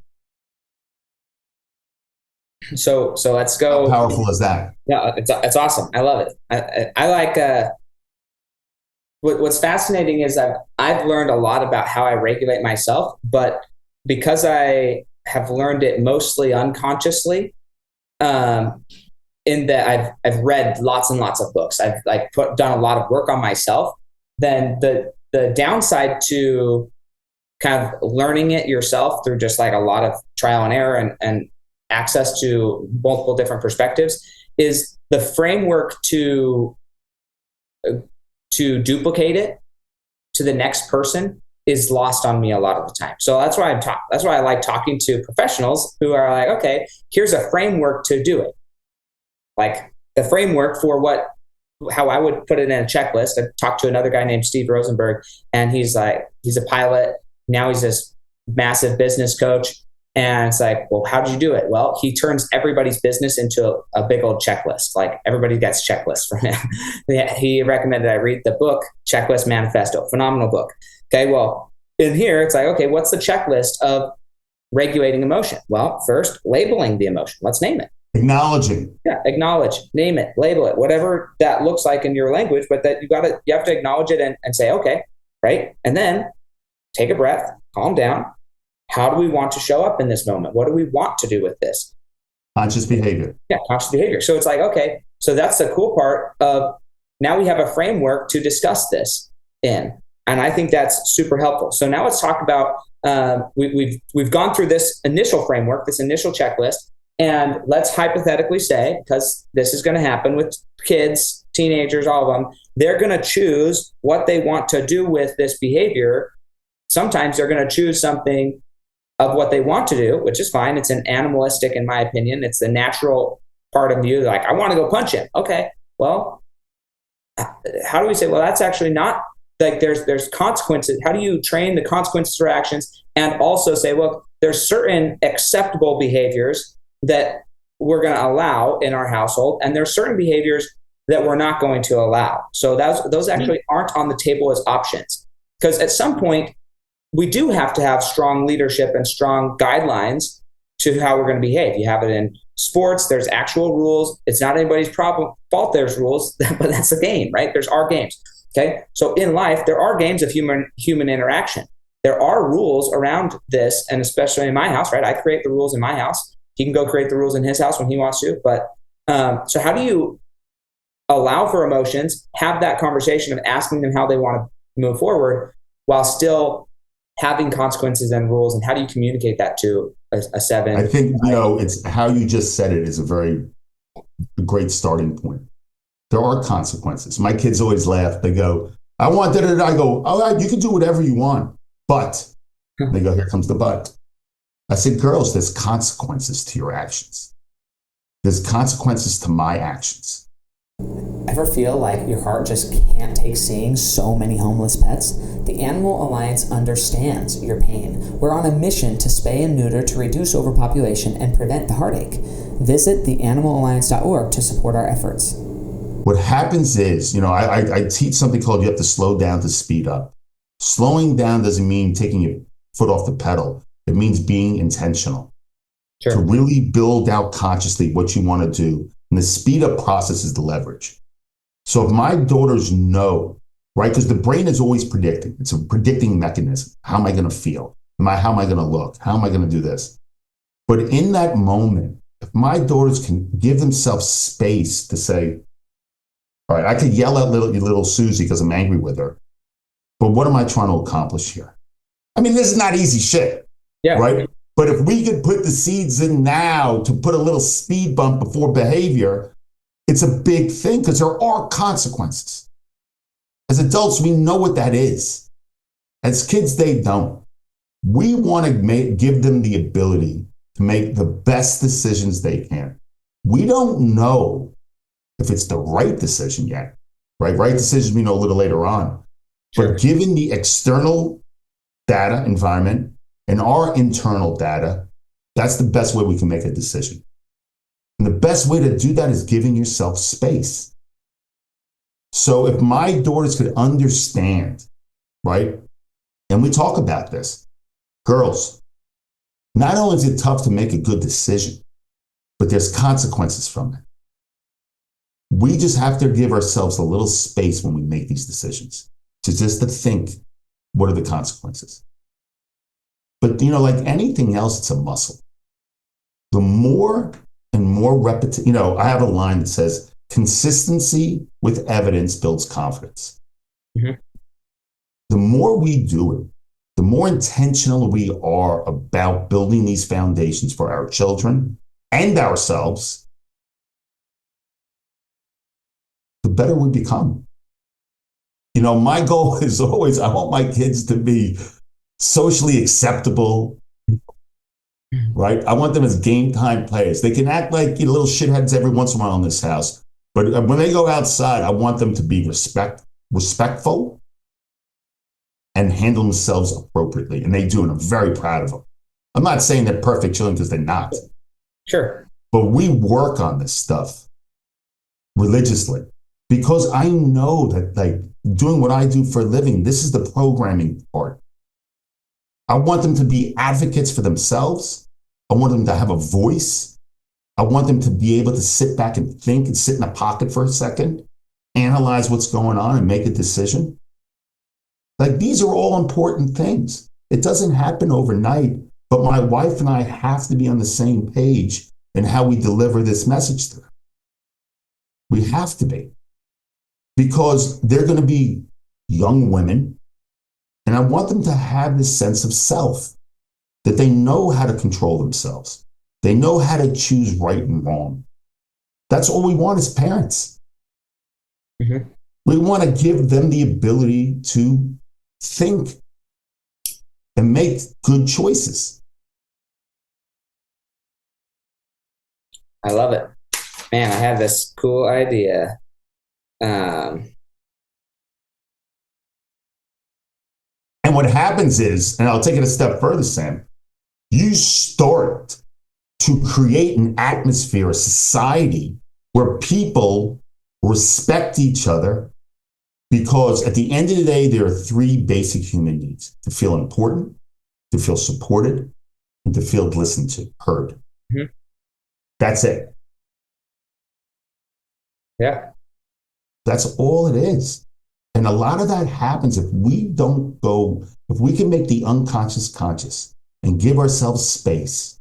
Speaker 1: So let's go.
Speaker 3: How powerful is that?
Speaker 1: Yeah, it's awesome. I love it. I like what's fascinating is I've learned a lot about how I regulate myself, but because I have learned it mostly unconsciously, in that I've read lots and lots of books. I've done a lot of work on myself. Then the downside to kind of learning it yourself through just like a lot of trial and error and access to multiple different perspectives is the framework to duplicate it to the next person is lost on me a lot of the time. So that's why that's why I like talking to professionals who are like, okay, here's a framework to do it. Like the framework for how I would put it in a checklist. I talked to another guy named Steve Rosenberg, and he's a pilot. Now he's this massive business coach. And it's like, well, how did you do it? Well, he turns everybody's business into a big old checklist. Like everybody gets checklists from him. He recommended I read the book, Checklist Manifesto, phenomenal book. Okay. Well, in here, it's like, okay, what's the checklist of regulating emotion? Well, first labeling the emotion. Let's name it.
Speaker 3: Acknowledging.
Speaker 1: Yeah. Acknowledge, name it, label it, whatever that looks like in your language, but that you have to acknowledge it and say, okay, right. And then take a breath, calm down. How do we want to show up in this moment? What do we want to do with this?
Speaker 3: Conscious behavior.
Speaker 1: Yeah, conscious behavior. So it's like, okay, so that's the cool part of now we have a framework to discuss this in. And I think that's super helpful. So now let's talk about, we've gone through this initial framework, this initial checklist, and let's hypothetically say, because this is going to happen with kids, teenagers, all of them, they're going to choose what they want to do with this behavior. Sometimes they're going to choose something of what they want to do, which is fine. It's an animalistic, in my opinion. It's the natural part of you. Like, I want to go punch him. Okay, well, how do we say, well, that's actually not, like there's consequences. How do you train the consequences for actions and also say, well, there's certain acceptable behaviors that we're going to allow in our household, and there's certain behaviors that we're not going to allow. So those actually aren't on the table as options. Because at some point, we do have to have strong leadership and strong guidelines to how we're going to behave. You have it in sports. There's actual rules. It's not anybody's fault there's rules, but that's the game, right? There's our games. Okay. So in life, there are games of human interaction. There are rules around this, and especially in my house, right? I create the rules in my house. He can go create the rules in his house when he wants to. But so how do you allow for emotions, have that conversation of asking them how they want to move forward while still having consequences and rules, and how do you communicate that to a 7?
Speaker 3: I think, it's how you just said it is a very great starting point. There are consequences. My kids always laugh. They go, I want that. I go, all right, you can do whatever you want, but they go, here comes the but. I said, girls, there's consequences to your actions. There's consequences to my actions.
Speaker 2: Ever feel like your heart just can't take seeing so many homeless pets? The Animal Alliance understands your pain. We're on a mission to spay and neuter to reduce overpopulation and prevent the heartache. Visit theanimalalliance.org to support our efforts.
Speaker 3: What happens is, I teach something called you have to slow down to speed up. Slowing down doesn't mean taking your foot off the pedal. It means being intentional. Sure. To really build out consciously what you want to do. And the speed up process is the leverage. So if my daughters know right? Because the brain is always predicting. It's a predicting mechanism. How am I going to feel? How am I going to look? How am I going to do this? But in that moment, if my daughters can give themselves space to say, all right, I could yell at little Susie because I'm angry with her, but what am I trying to accomplish here? I mean, this is not easy shit, right? But if we could put the seeds in now to put a little speed bump before behavior, it's a big thing because there are consequences. As adults, we know what that is. As kids, they don't. We want to give them the ability to make the best decisions they can. We don't know if it's the right decision yet, right? Right decisions we know a little later on. Sure. But given the external data environment and our internal data, that's the best way we can make a decision. And the best way to do that is giving yourself space. So if my daughters could understand, right? And we talk about this, girls, not only is it tough to make a good decision, but there's consequences from it. We just have to give ourselves a little space when we make these decisions to just to think, what are the consequences? But, like anything else, it's a muscle. The more and more repetition, I have a line that says, consistency with evidence builds confidence. Mm-hmm. The more we do it, the more intentional we are about building these foundations for our children and ourselves, the better we become. My goal is always, I want my kids to be socially acceptable, right? I want them as game time players. They can act like little shitheads every once in a while in this house, but when they go outside, I want them to be respectful and handle themselves appropriately. And they do, and I'm very proud of them. I'm not saying they're perfect children because they're not.
Speaker 1: Sure.
Speaker 3: But we work on this stuff religiously because I know that doing what I do for a living, this is the programming part. I want them to be advocates for themselves. I want them to have a voice. I want them to be able to sit back and think and sit in a pocket for a second, analyze what's going on and make a decision. These are all important things. It doesn't happen overnight, but my wife and I have to be on the same page in how we deliver this message to them. We have to be, because they're going to be young women, and I want them to have this sense of self, that they know how to control themselves. They know how to choose right and wrong. That's all we want as parents. Mm-hmm. We want to give them the ability to think and make good choices.
Speaker 1: I love it. Man, I have this cool idea.
Speaker 3: And what happens is, and I'll take it a step further, Sam, you start to create an atmosphere, a society where people respect each other, because at the end of the day, there are three basic human needs: to feel important, to feel supported, and to feel listened to, heard. Mm-hmm. That's it.
Speaker 1: Yeah.
Speaker 3: That's all it is. And a lot of that happens if we can make the unconscious conscious and give ourselves space.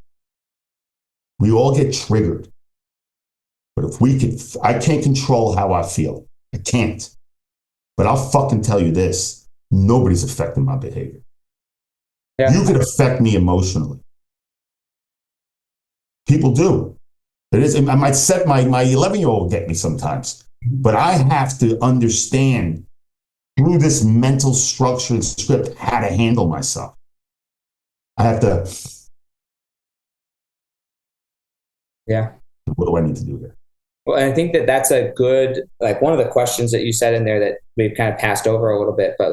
Speaker 3: We all get triggered. But I can't control how I feel. I can't. But I'll fucking tell you this, nobody's affecting my behavior. Yeah. You could affect me emotionally. People do. I might set my 11-year-old get me sometimes, but I have to understand through this mental structure and script how to handle myself. I have to.
Speaker 1: Yeah.
Speaker 3: What do I need to do here?
Speaker 1: Well, I think that's a good, one of the questions that you said in there that we've kind of passed over a little bit, but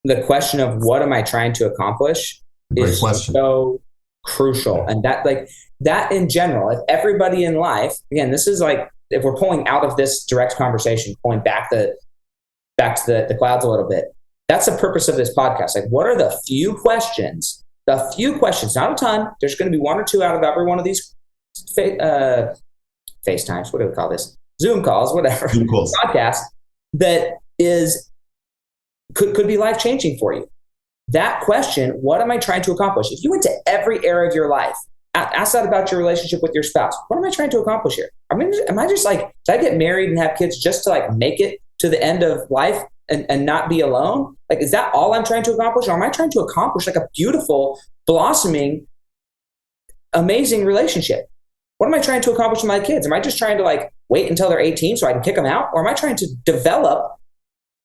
Speaker 1: the question of what am I trying to accomplish is so crucial. And that in general, if everybody in life, again, this is if we're pulling out of this direct conversation, pulling back to the clouds a little bit, that's the purpose of this podcast. What are the few questions, not a ton, there's going to be one or two out of every one of these FaceTimes, what do we call this? Zoom calls, whatever.
Speaker 3: Zoom calls.
Speaker 1: Podcasts that could be life-changing for you. That question, what am I trying to accomplish? If you went to every area of your life, ask that about your relationship with your spouse. What am I trying to accomplish here? Am I just like, did I get married and have kids just to like make it to the end of life and not be alone? Like, is that all I'm trying to accomplish? Or am I trying to accomplish like a beautiful, blossoming, amazing relationship? What am I trying to accomplish with my kids? Am I just trying to like wait until they're 18 so I can kick them out? Or am I trying to develop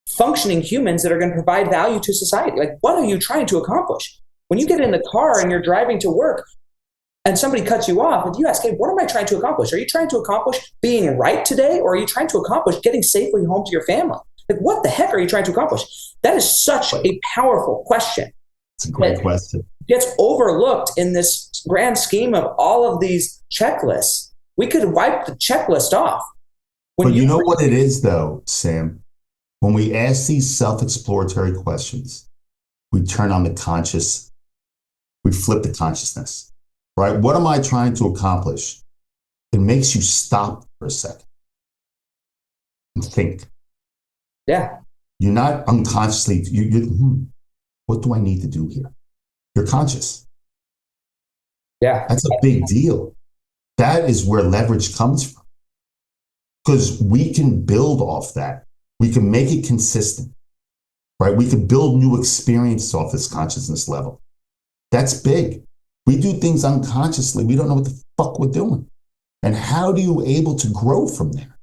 Speaker 1: functioning humans that are going to provide value to society? Like, what are you trying to accomplish? When you get in the car and you're driving to work and somebody cuts you off, if you ask, hey, what am I trying to accomplish? Are you trying to accomplish being right today? Or are you trying to accomplish getting safely home to your family? Like, what the heck are you trying to accomplish? That is such a powerful question.
Speaker 3: It's a great question.
Speaker 1: Gets overlooked in this grand scheme of all of these checklists. We could wipe the checklist off.
Speaker 3: But you know what it is, though, Sam? When we ask these self-exploratory questions, we turn on the conscious, we flip the consciousness, right? What am I trying to accomplish? It makes you stop for a second and think.
Speaker 1: Yeah.
Speaker 3: You're not unconsciously, what do I need to do here? You're conscious.
Speaker 1: Yeah.
Speaker 3: That's a big deal. That is where leverage comes from. Because we can build off that. We can make it consistent, right? We can build new experiences off this consciousness level. That's big. We do things unconsciously. We don't know what the fuck we're doing. And how do you able to grow from there?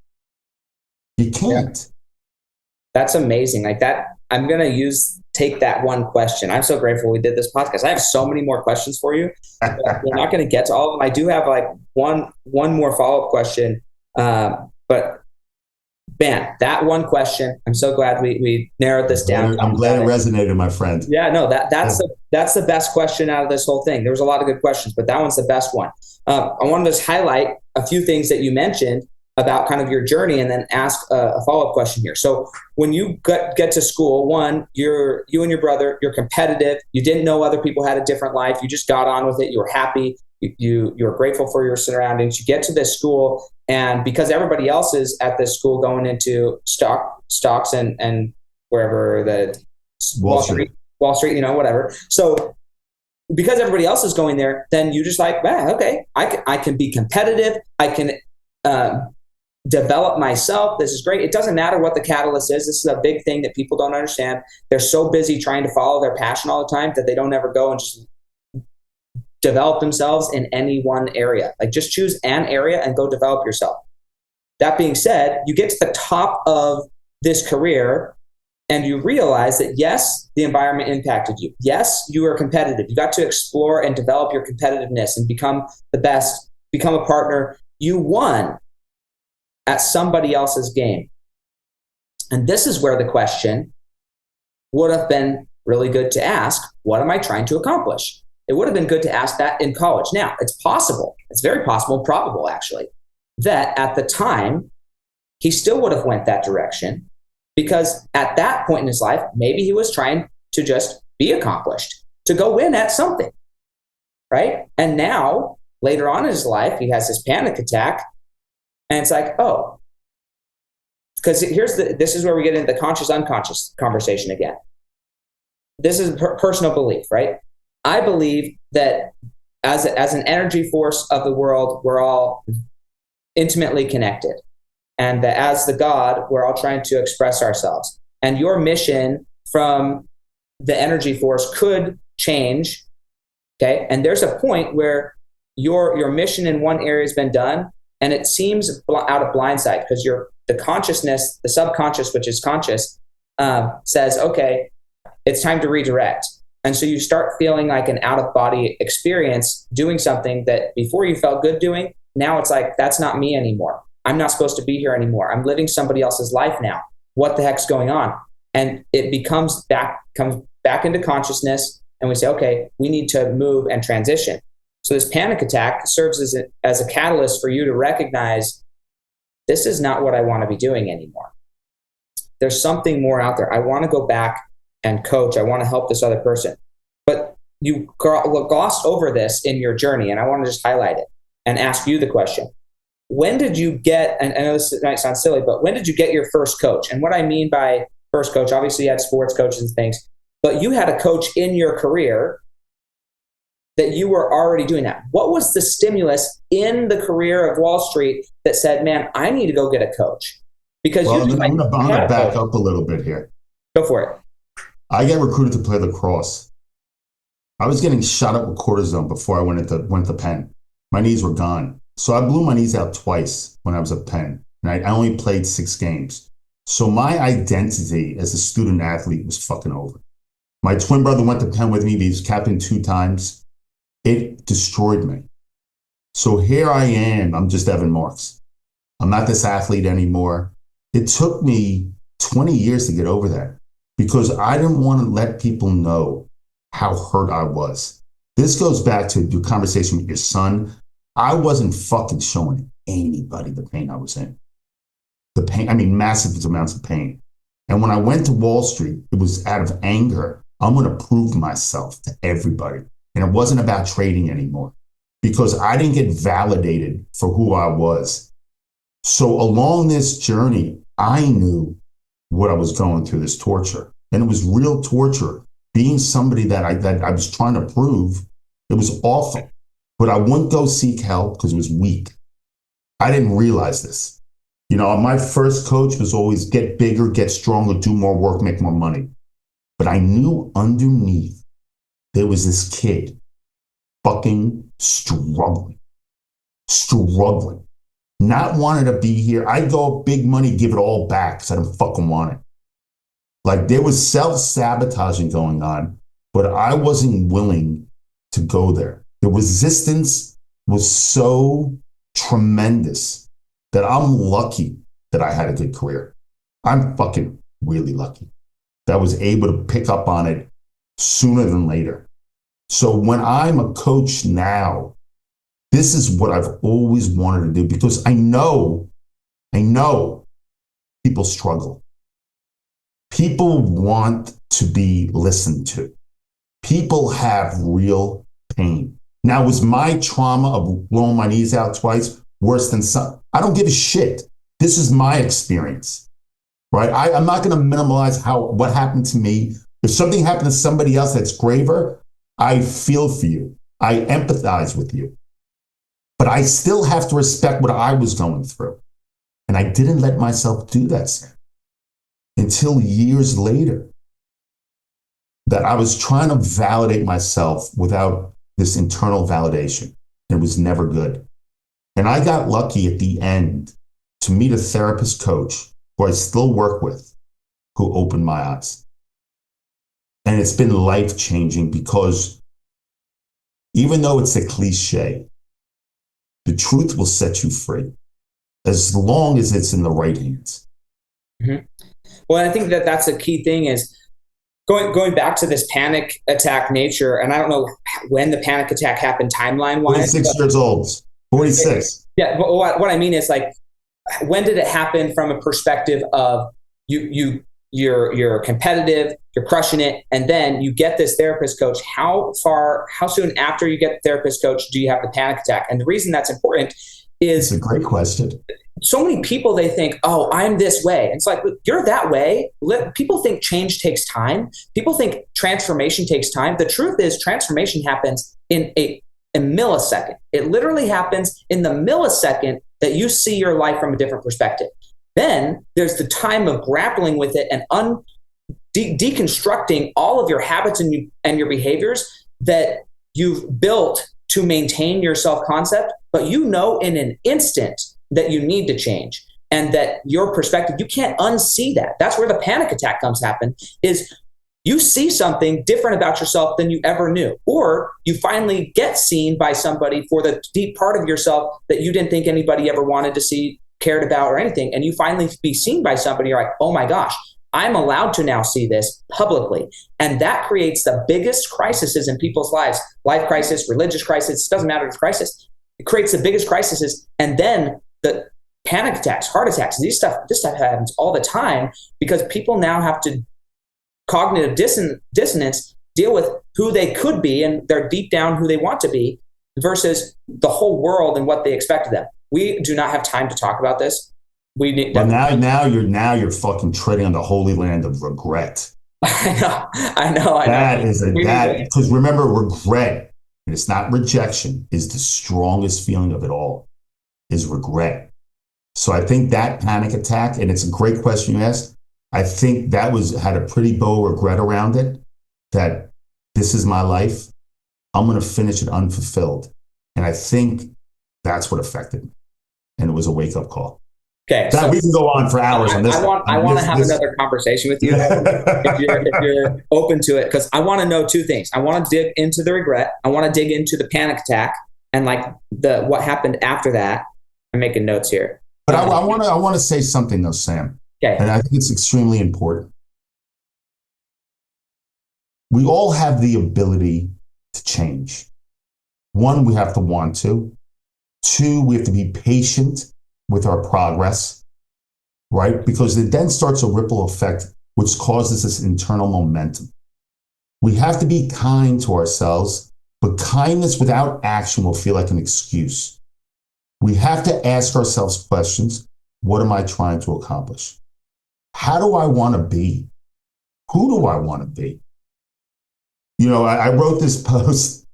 Speaker 3: You can't.
Speaker 1: Yeah. That's amazing. Like that, I'm going to take that one question. I'm so grateful we did this podcast. I have so many more questions for you. We're not going to get to all of them. I do have like one more follow-up question. But man, that one question, I'm so glad we narrowed this down.
Speaker 3: I'm glad it resonated, my friend.
Speaker 1: Yeah, no, that's the best question out of this whole thing. There was a lot of good questions, but that one's the best one. I wanted to just highlight a few things that you mentioned about kind of your journey and then ask a follow-up question here. So when you get to school, one, you and your brother, you're competitive. You didn't know other people had a different life. You just got on with it. You were happy. You were grateful for your surroundings. You get to this school, and because everybody else is at this school going into stocks and wherever the Wall Street, whatever. So because everybody else is going there, then you just like, okay, I can be competitive. I can develop myself. This is great. It doesn't matter what the catalyst is. This is a big thing that people don't understand. They're so busy trying to follow their passion all the time that they don't ever go and just develop themselves in any one area. Like, just choose an area and go develop yourself. That being said, you get to the top of this career and you realize that yes, the environment impacted you. Yes, you were competitive. You got to explore and develop your competitiveness and become the best, become a partner. You won at somebody else's game. And this is where the question would have been really good to ask, what am I trying to accomplish? It would have been good to ask that in college. Now, it's possible, it's very possible, probable actually, that at the time, he still would have went that direction, because at that point in his life, maybe he was trying to just be accomplished, to go win at something, right? And now, later on in his life, he has this panic attack, and it's like, oh, because this is where we get into the conscious-unconscious conversation again. This is personal belief, right? I believe that as an energy force of the world, we're all intimately connected. And that as the God, we're all trying to express ourselves. And your mission from the energy force could change, okay? And there's a point where your mission in one area has been done, and it seems out of blindsight, because the consciousness, the subconscious, which is conscious, says, okay, it's time to redirect. And so you start feeling like an out-of-body experience doing something that before you felt good doing. Now it's like, that's not me anymore. I'm not supposed to be here anymore. I'm living somebody else's life now. What the heck's going on? And it comes back into consciousness, and we say, okay, we need to move and transition. So this panic attack serves as a catalyst for you to recognize, this is not what I want to be doing anymore. There's something more out there. I want to go back and coach. I want to help this other person. But you glossed over this in your journey, and I want to just highlight it and ask you the question. When did you get, and I know this might sound silly, but when did you get your first coach? And what I mean by first coach. Obviously, you had sports coaches and things, but you had a coach in your career that you were already doing that. What was the stimulus in the career of Wall Street that said, man, I need to go get a coach? Because
Speaker 3: I'm going to back up a little bit here.
Speaker 1: Go for it.
Speaker 3: I got recruited to play lacrosse. I was getting shot up with cortisone before I went to Penn. My knees were gone. So I blew my knees out twice when I was at Penn. And I only played 6 games. So my identity as a student athlete was fucking over. My twin brother went to Penn with me. He was captain 2 times. It destroyed me. So here I am. I'm just Evan Marks. I'm not this athlete anymore. It took me 20 years to get over that because I didn't want to let people know how hurt I was. This goes back to your conversation with your son. I wasn't fucking showing anybody the pain I was in. The pain, I mean, massive amounts of pain. And when I went to Wall Street, it was out of anger. I'm going to prove myself to everybody. And it wasn't about trading anymore because I didn't get validated for who I was. So along this journey, I knew what I was going through, this torture. And it was real torture. Being somebody that I was trying to prove, it was awful. But I wouldn't go seek help because it was weak. I didn't realize this. You know, my first coach was always get bigger, get stronger, do more work, make more money. But I knew underneath there was this kid fucking struggling, not wanting to be here. I'd go big money, give it all back because I didn't fucking want it. Like there was self-sabotaging going on, but I wasn't willing to go there. The resistance was so tremendous that I'm lucky that I had a good career. I'm fucking really lucky that I was able to pick up on it sooner than later. So when I'm a coach now, this is what I've always wanted to do because I know people struggle. People want to be listened to. People have real pain. Now, was my trauma of blowing my knees out twice worse than some? I don't give a shit. This is my experience, right? I'm not going to minimize what happened to me. If something happened to somebody else that's graver, I feel for you. I empathize with you. But I still have to respect what I was going through. And I didn't let myself do that, Sam, until years later, that I was trying to validate myself without this internal validation. And it was never good. And I got lucky at the end to meet a therapist coach who I still work with, who opened my eyes. And it's been life-changing because even though it's a cliche, the truth will set you free as long as it's in the right hands.
Speaker 1: Mm-hmm. Well, I think that's a key thing is going back to this panic attack nature. And I don't know when the panic attack happened timeline-wise.
Speaker 3: 46 years old. 46.
Speaker 1: Yeah, but what I mean is like, when did it happen from a perspective of you're competitive, you're crushing it, and then you get this therapist coach. How soon after you get the therapist coach do you have the panic attack? And the reason that's important is...
Speaker 3: It's a great question.
Speaker 1: So many people, they think, oh, I'm this way. It's like, you're that way. People think change takes time. People think transformation takes time. The truth is transformation happens in a millisecond. It literally happens in the millisecond that you see your life from a different perspective. Then there's the time of grappling with it and deconstructing all of your habits and your behaviors that you've built to maintain your self-concept, but you know in an instant that you need to change and that your perspective, you can't unsee that. That's where the panic attack comes happen, is you see something different about yourself than you ever knew, or you finally get seen by somebody for the deep part of yourself that you didn't think anybody ever wanted to see, cared about, or anything. And you finally be seen by somebody, you're like, oh my gosh, I'm allowed to now see this publicly. And that creates the biggest crises in people's lives. Life crisis, religious crisis, it doesn't matter, it's crisis. It creates the biggest crises. And then the panic attacks, heart attacks, this stuff happens all the time because people now have to cognitive dissonance, deal with who they could be and they're deep down who they want to be versus the whole world and what they expect of them. We do not have time to talk about this. We need
Speaker 3: Well, now you're fucking treading on the holy land of regret.
Speaker 1: I know.
Speaker 3: That is because remember, regret, and it's not rejection, is the strongest feeling of it all, is regret. So I think that panic attack, and it's a great question you asked, I think that had a pretty bow regret around it, that this is my life. I'm going to finish it unfulfilled. And I think that's what affected me. And it was a wake-up call.
Speaker 1: Okay,
Speaker 3: so we can go on for hours on this.
Speaker 1: I want to have another conversation with you if you're open to it, because I want to know two things. I want to dig into the regret. I want to dig into the panic attack and like what happened after that. I'm making notes here.
Speaker 3: But I want to say something though, Sam.
Speaker 1: Okay.
Speaker 3: And I think it's extremely important. We all have the ability to change. One, we have to want to. Two, we have to be patient with our progress, right? Because it then starts a ripple effect, which causes this internal momentum. We have to be kind to ourselves, but kindness without action will feel like an excuse. We have to ask ourselves questions. What am I trying to accomplish? How do I want to be? Who do I want to be? You know, I wrote this post.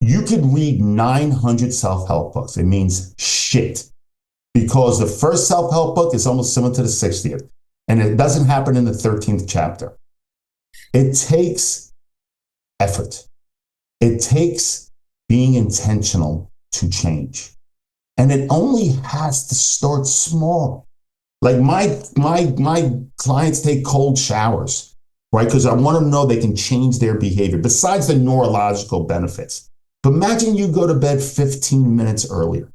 Speaker 3: You could read 900 self-help books. It means shit. Because the first self-help book is almost similar to the 60th. And it doesn't happen in the 13th chapter. It takes effort. It takes being intentional to change. And it only has to start small. Like my clients take cold showers, right? Because I want them to know they can change their behavior besides the neurological benefits. But imagine you go to bed 15 minutes earlier.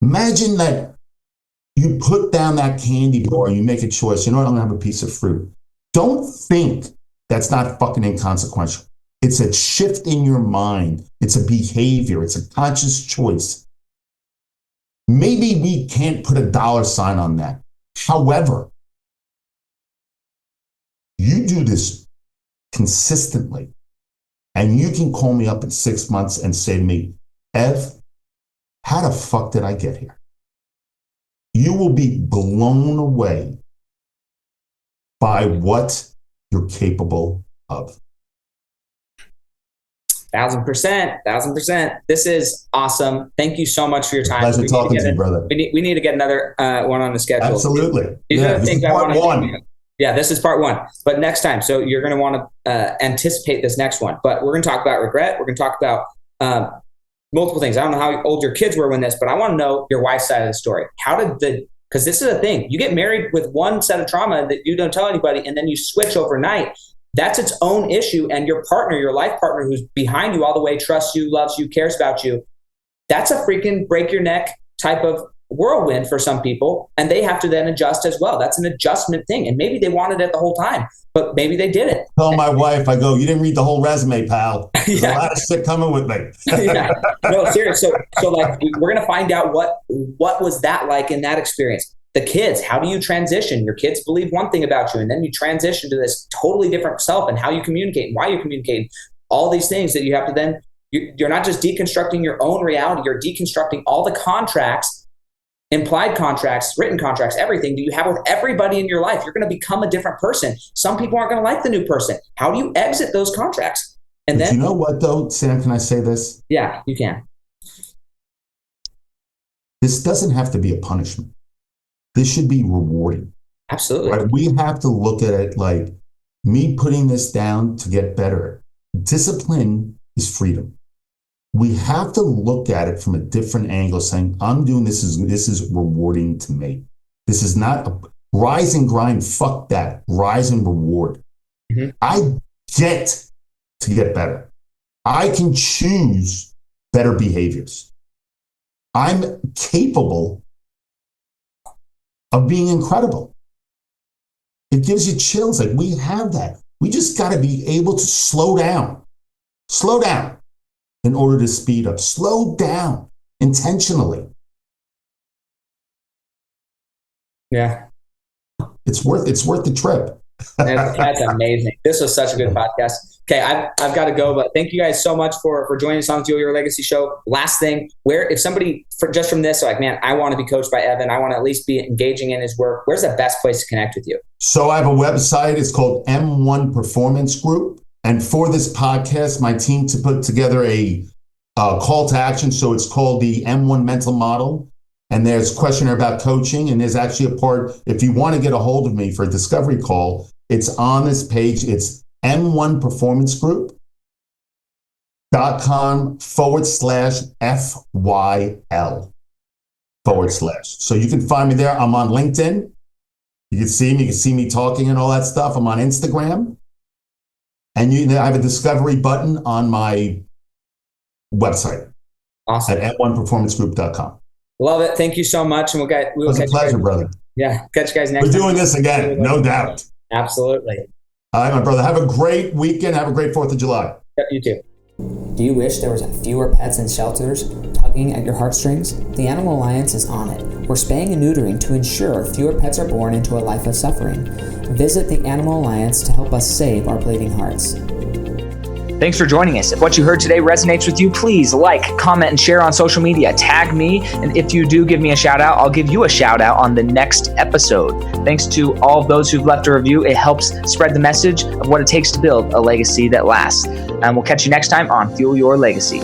Speaker 3: Imagine that you put down that candy bar and you make a choice. You know what? I'm going to have a piece of fruit. Don't think that's not fucking inconsequential. It's a shift in your mind. It's a behavior. It's a conscious choice. Maybe we can't put a dollar sign on that. However, you do this consistently. And you can call me up in 6 months and say to me, Ev, how the fuck did I get here? You will be blown away by what you're capable of.
Speaker 1: 1,000%. This is awesome. Thank you so much for your time.
Speaker 3: Pleasure talking to you, brother.
Speaker 1: We need to get another one on the schedule.
Speaker 3: Absolutely.
Speaker 1: This is part one. Yeah, this is part one. But next time, so you're going to want to anticipate this next one. But we're going to talk about regret. We're going to talk about multiple things. I don't know how old your kids were when this, but I want to know your wife's side of the story. Because this is a thing. You get married with one set of trauma that you don't tell anybody, and then you switch overnight. That's its own issue. And your partner, your life partner who's behind you all the way, trusts you, loves you, cares about you. That's a freaking break your neck type of whirlwind for some people, and they have to then adjust as well. That's an adjustment thing, and maybe they wanted it the whole time, but maybe they didn't.
Speaker 3: Tell my wife, I go, you didn't read the whole resume, pal. There's a lot of shit coming with me.
Speaker 1: Yeah. No, serious. So like we're gonna find out what was that like in that experience. The kids, how do you transition? Your kids believe one thing about you, and then you transition to this totally different self, and how you communicate, why you communicate, all these things that you have to then. You're not just deconstructing your own reality. You're deconstructing all the contracts. Implied contracts, written contracts, everything that you have with everybody in your life. You're going to become a different person. Some people aren't going to like the new person. How do you exit those contracts? And then,
Speaker 3: you know what though, Sam, can I say this?
Speaker 1: Yeah, you can.
Speaker 3: This doesn't have to be a punishment. This should be rewarding.
Speaker 1: Absolutely.
Speaker 3: Right? We have to look at it like me putting this down to get better. Discipline is freedom. We have to look at it from a different angle, saying, I'm doing this is rewarding to me. This is not a rise and grind. Fuck that. Rise and reward. Mm-hmm. I get to get better. I can choose better behaviors. I'm capable of being incredible. It gives you chills. Like we have that. We just got to be able to slow down. Slow down. In order to speed up, slow down intentionally.
Speaker 1: Yeah,
Speaker 3: it's worth the trip.
Speaker 1: That's amazing. This was such a good podcast. Okay, I've got to go, but thank you guys so much for joining us on the Fuel Your Legacy show. Last thing, if somebody just from this, like, man, I want to be coached by Evan, I want to at least be engaging in his work, where's the best place to connect with you?
Speaker 3: So I have a website. It's called M1 Performance Group. And for this podcast, my team to put together a call to action. So it's called the M1 Mental Model. And there's a questionnaire about coaching. And there's actually a part, if you want to get a hold of me for a discovery call, it's on this page. It's m1performancegroup.com/FYL/. So you can find me there. I'm on LinkedIn. You can see me talking and all that stuff. I'm on Instagram. And I have a discovery button on my website.
Speaker 1: Awesome.
Speaker 3: At m1performancegroup.com.
Speaker 1: Love it. Thank you so much. And
Speaker 3: it was a pleasure, brother.
Speaker 1: Yeah. Catch you guys next time.
Speaker 3: We're doing this again, no doubt.
Speaker 1: Absolutely.
Speaker 3: All right, my brother. Have a great weekend. Have a great 4th of July.
Speaker 1: Yep, you too.
Speaker 2: Do you wish there was fewer pets in shelters tugging at your heartstrings? The Animal Alliance is on it. We're spaying and neutering to ensure fewer pets are born into a life of suffering. Visit the Animal Alliance to help us save our bleeding hearts.
Speaker 4: Thanks for joining us. If what you heard today resonates with you, please like, comment, and share on social media. Tag me, and if you do give me a shout out, I'll give you a shout out on the next episode. Thanks to all of those who've left a review. It helps spread the message of what it takes to build a legacy that lasts. And we'll catch you next time on Fuel Your Legacy.